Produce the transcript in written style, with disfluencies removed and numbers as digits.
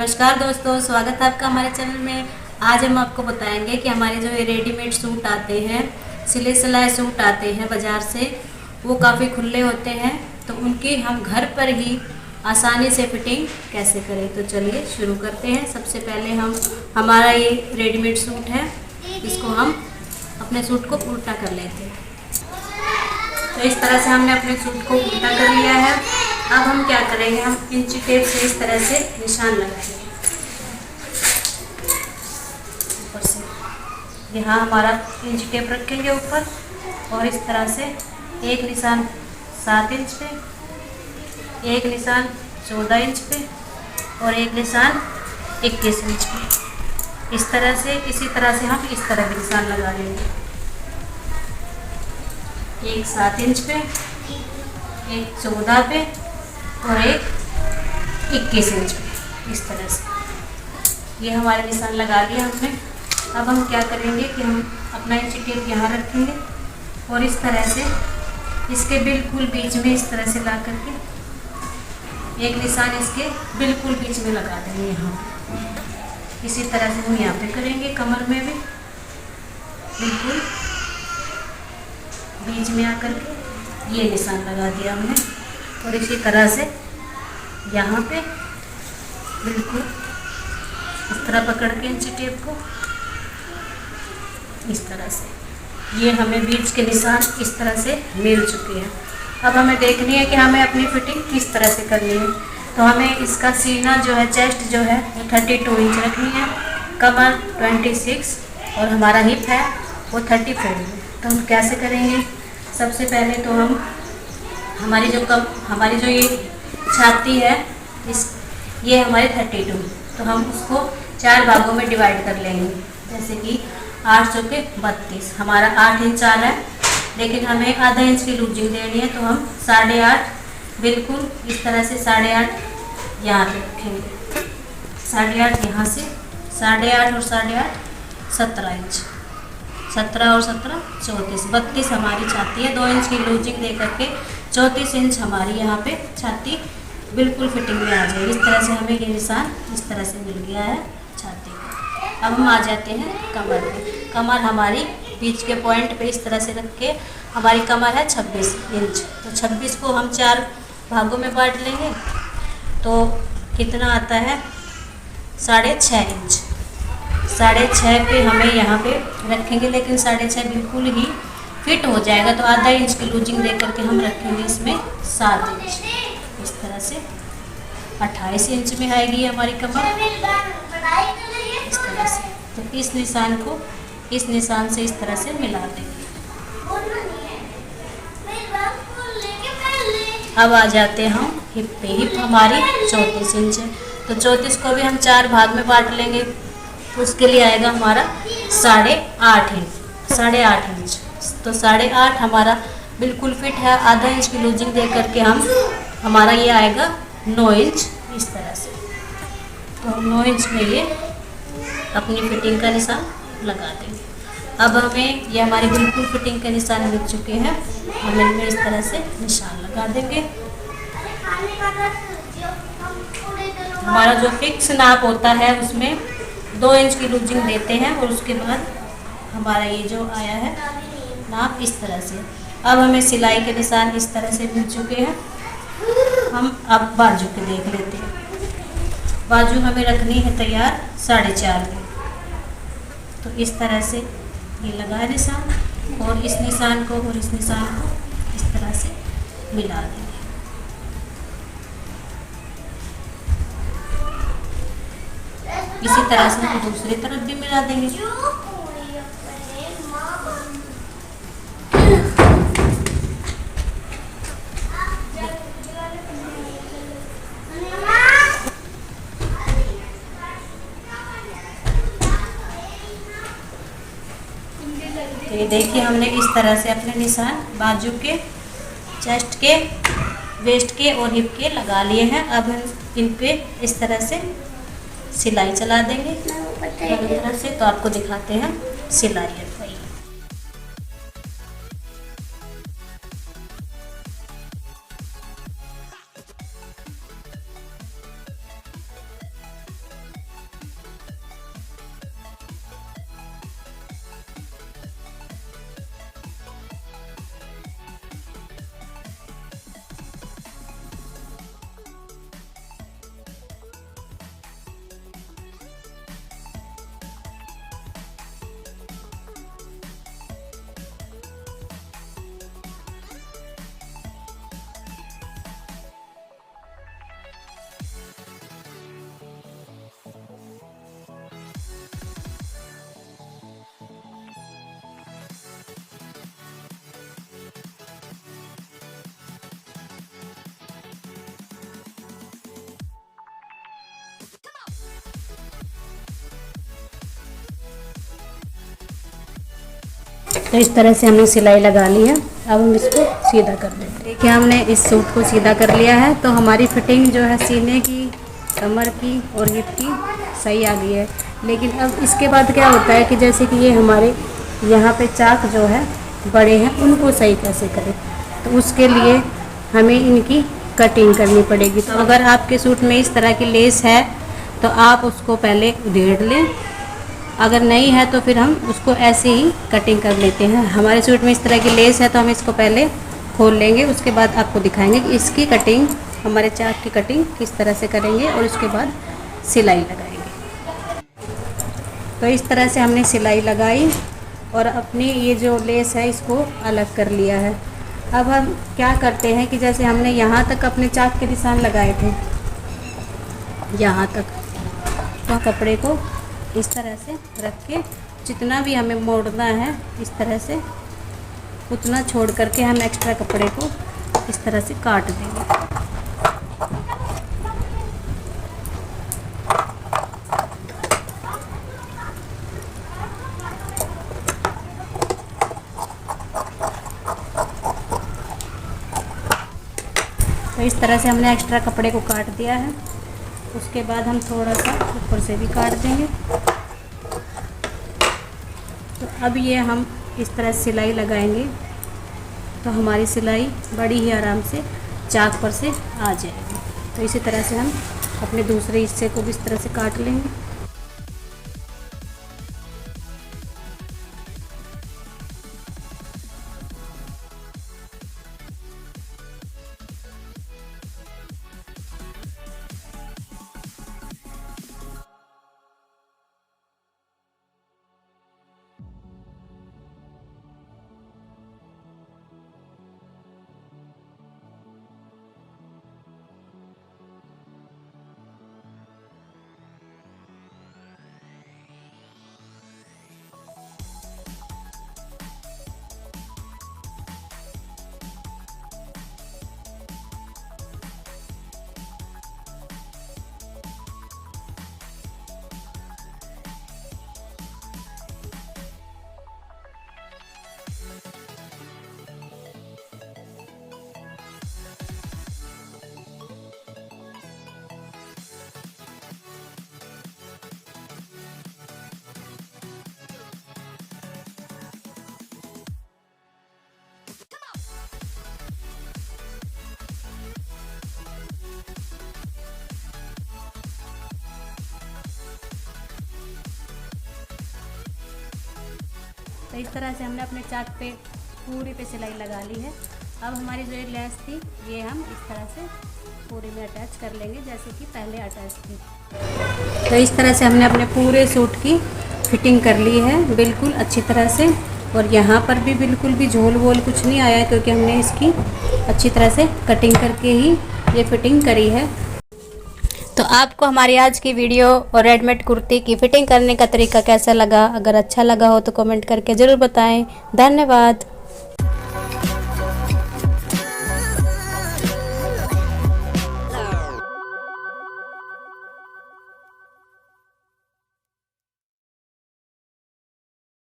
नमस्कार दोस्तों, स्वागत है आपका हमारे चैनल में। आज हम आपको बताएंगे कि हमारे जो ये रेडीमेड सूट आते हैं, सिले सिलाए सूट आते हैं बाज़ार से, वो काफ़ी खुले होते हैं, तो उनकी हम घर पर ही आसानी से फिटिंग कैसे करें। तो चलिए शुरू करते हैं। सबसे पहले हमारा ये रेडीमेड सूट है, इसको हम अपने सूट को उल्टा कर लेते हैं। तो इस तरह से हमने अपने सूट को उल्टा कर लिया है। अब हम क्या करेंगे, हम इंची टेप से इस तरह से निशान लगाएंगे ऊपर से। यहाँ हमारा इंची टेप रखेंगे ऊपर और इस तरह से एक निशान 7 इंच पे, एक निशान 14 इंच पे और एक निशान 21 इंच पे। इस तरह से इसी तरह से हम इस तरह के निशान लगा लेंगे। एक 7 इंच पे, एक 14 पे और एक 21 इंच पे। इस तरह से ये हमारे निशान लगा लिया हमने। अब हम क्या करेंगे कि हम अपना इंची टेप यहाँ रखेंगे और इस तरह से इसके बिल्कुल बीच में इस तरह से ला करके एक निशान इसके बिल्कुल बीच में लगा देंगे यहाँ। इसी तरह से हम यहाँ पे करेंगे, कमर में भी बिल्कुल बीच में आकर के ये निशान लगा दिया हमने। और इसी तरह से यहाँ पे बिल्कुल इस तरह पकड़ के इंची टेप को इस तरह से ये हमें बीच के निशान इस तरह से मिल चुके हैं। अब हमें देखनी है कि हमें अपनी फिटिंग किस तरह से करनी है। तो हमें इसका सीना जो है, चेस्ट जो है वो 32 इंच रखनी है, कमर 26 और हमारा हिप है वो 34 है। तो हम कैसे करेंगे, सबसे पहले तो हम हमारी जो ये छाती है ये हमारे 32, तो हम उसको 4 भागों में डिवाइड कर लेंगे। जैसे कि 8 चौके 32, हमारा 8 इंच आ रहा है, लेकिन हमें आधा इंच की लूजिंग देनी है, तो हम 8.5 बिल्कुल इस तरह से 8.5 यहाँ पे रखेंगे। 8.5 यहाँ से 8.5 और 8.5 17 इंच, 17 और 17 34, 32 हमारी छाती है। 2 इंच की लूजिंग दे करके 34 इंच हमारी यहाँ पे छाती बिल्कुल फिटिंग में आ जाएगी। इस तरह से हमें ये निशान इस तरह से मिल गया है छाती का। अब हम आ जाते हैं कमर में। कमर हमारी बीच के पॉइंट पे इस तरह से रख के हमारी कमर है 26 इंच, तो 26 को हम 4 भागों में बांट लेंगे। तो कितना आता है 6.5 इंच। 6.5 पे हमें यहाँ पे रखेंगे, लेकिन 6.5 बिल्कुल ही फिट हो जाएगा, तो आधा इंच की लूजिंग दे करके हम रखेंगे इसमें 7 इंच। इस तरह से 28 इंच में आएगी हमारी कमर इस तरह से। तो इस निशान को इस निशान से इस तरह से मिला देंगे। अब आ जाते हैं हम हिप पे। हिप हमारी 34 इंच है, तो 34 को भी हम 4 भाग में बांट लेंगे। उसके लिए आएगा हमारा 8.5 इंच। 8.5 इंच, तो 8.5 हमारा बिल्कुल फिट है। आधा इंच की लूजिंग दे करके हमारा ये आएगा 9 इंच इस तरह से। तो हम 9 इंच में ये अपनी फिटिंग का निशान लगा देंगे। अब हमें ये हमारी बिल्कुल फिटिंग के निशान मिल चुके हैं, हम इनमें इस तरह से निशान लगा देंगे। हमारा जो फिक्स नाप होता है उसमें 2 इंच की लूजिंग देते हैं और उसके बाद हमारा ये जो आया है नाप इस तरह से। अब हमें सिलाई के निशान इस तरह से मिल चुके हैं। हम अब बाजू के देख लेते हैं। बाजू हमें रखनी है तैयार 4.5 में, तो इस तरह से ये लगा है निशान, और इस निशान को और इस निशान को इस तरह से मिला देंगे। इसी तरह से हम दूसरी तरफ भी मिला देंगे। तो ये देखिए हमने इस तरह से अपने निशान बाजू के, चेस्ट के, वेस्ट के और हिप के लगा लिए हैं। अब हम इन पे इस तरह से सिलाई चला देंगे दोनों तरफ से। तो आपको दिखाते हैं सिलाई। तो इस तरह से हमने सिलाई लगा ली है। अब हम इसको सीधा कर देते हैं। देखिए हमने इस सूट को सीधा कर लिया है। तो हमारी फिटिंग जो है सीने की, कमर की और हिप की सही आ गई है। लेकिन अब इसके बाद क्या होता है कि जैसे कि ये हमारे यहाँ पे चाक जो है बड़े हैं, उनको सही कैसे करें, तो उसके लिए हमें इनकी कटिंग करनी पड़ेगी। तो अगर आपके सूट में इस तरह की लेस है तो आप उसको पहले उधेड़ लें, अगर नहीं है तो फिर हम उसको ऐसे ही कटिंग कर लेते हैं। हमारे सूट में इस तरह की लेस है तो हम इसको पहले खोल लेंगे, उसके बाद आपको दिखाएंगे कि इसकी कटिंग, हमारे चाक की कटिंग किस तरह से करेंगे और उसके बाद सिलाई लगाएंगे। तो इस तरह से हमने सिलाई लगाई और अपनी ये जो लेस है इसको अलग कर लिया है। अब हम क्या करते हैं कि जैसे हमने यहाँ तक अपने चाक के निशान लगाए थे, यहाँ तक, तो कपड़े को इस तरह से रख के जितना भी हमें मोड़ना है इस तरह से उतना छोड़ करके हम एक्स्ट्रा कपड़े को इस तरह से काट देंगे। तो इस तरह से हमने एक्स्ट्रा कपड़े को काट दिया है। उसके बाद हम थोड़ा सा ऊपर से भी काट देंगे। तो अब ये हम इस तरह सिलाई लगाएंगे तो हमारी सिलाई बड़ी ही आराम से चाक पर से आ जाएगी। तो इसी तरह से हम अपने दूसरे हिस्से को भी इस तरह से काट लेंगे। तो इस तरह से हमने अपने चाक पे पूरी पे सिलाई लगा ली है। अब हमारी जो ये लेस थी ये हम इस तरह से पूरी में अटैच कर लेंगे जैसे कि पहले अटैच थी। तो इस तरह से हमने अपने पूरे सूट की फिटिंग कर ली है बिल्कुल अच्छी तरह से। और यहाँ पर भी बिल्कुल भी झोल वोल कुछ नहीं आया क्योंकि हमने इसकी अच्छी तरह से कटिंग करके ही ये फिटिंग करी है। तो आपको हमारी आज की वीडियो और रेडीमेड कुर्ती की फिटिंग करने का तरीका कैसा लगा? अगर अच्छा लगा हो तो कमेंट करके ज़रूर बताएं। धन्यवाद।